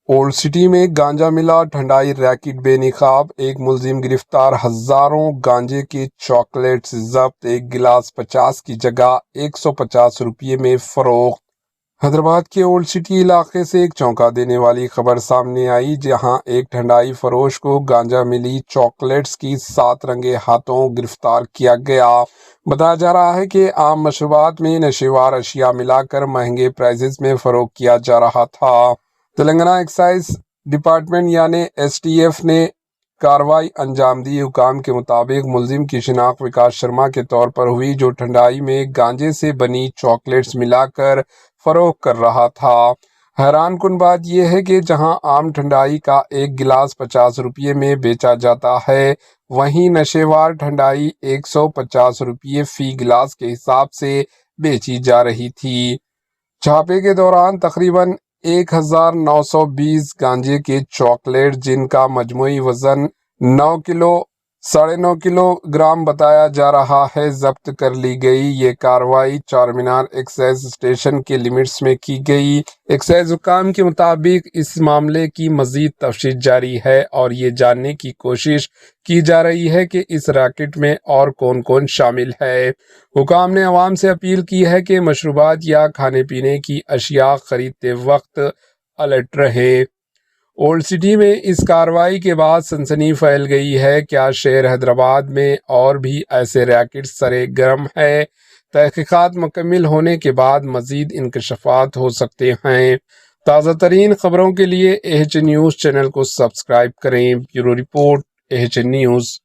Old city میں گانجا ملا، ٹھنڈائی racket بے نقاب، ایک ملزم گرفتار، ہزاروں گانجے کے چاکلیٹس ضبط، ایک گلاس 50 کی جگہ 150 روپے میں فروخت۔ حیدرآباد کے اولڈ سٹی علاقے سے ایک چونکا دینے والی خبر سامنے آئی، جہاں ایک ٹھنڈائی فروش کو گانجا ملی چاکلیٹس کی 7 رنگے ہاتھوں گرفتار کیا گیا۔ بتایا جا رہا ہے کہ عام مشروبات میں نشیوار اشیاء ملا کر مہنگے پرائسز میں فروخت کیا جا رہا تھا۔ تلنگانہ ایکسائز ڈپارٹمنٹ یعنی STF نے کارروائی انجام دی۔ حکام کے مطابق ملزم کی شناخت وکاس شرما کے طور پر ہوئی، جو ٹھنڈائی میں گانجے سے بنی چاکلیٹس ملا کر فروخت کر رہا تھا۔ حیران کن بات یہ ہے کہ جہاں عام ٹھنڈائی کا ایک گلاس 50 روپے میں بیچا جاتا ہے، وہیں نشیوار ٹھنڈائی 150 روپے فی گلاس کے حساب سے بیچی جا رہی تھی۔ چھاپے کے دوران تقریباً 1920 گانجے کے چاکلیٹ، جن کا مجموعی وزن 9 کلو 9.5 کلو گرام بتایا جا رہا ہے، ضبط کر لی گئی۔ یہ کارروائی چار مینار ایکسائز اسٹیشن کے لمٹس میں کی گئی۔ ایکسائز حکام کے مطابق اس معاملے کی مزید تفتیش جاری ہے اور یہ جاننے کی کوشش کی جا رہی ہے کہ اس ریکٹ میں اور کون کون شامل ہے۔ حکام نے عوام سے اپیل کی ہے کہ مشروبات یا کھانے پینے کی اشیاء خریدتے وقت الرٹ رہے۔ اولڈ سٹی میں اس کارروائی کے بعد سنسنی پھیل گئی ہے۔ کیا شہر حیدرآباد میں اور بھی ایسے ریکٹ سرے گرم ہے؟ تحقیقات مکمل ہونے کے بعد مزید انکشافات ہو سکتے ہیں۔ تازہ ترین خبروں کے لیے AHN نیوز چینل کو سبسکرائب کریں۔ Bureau report AHN news.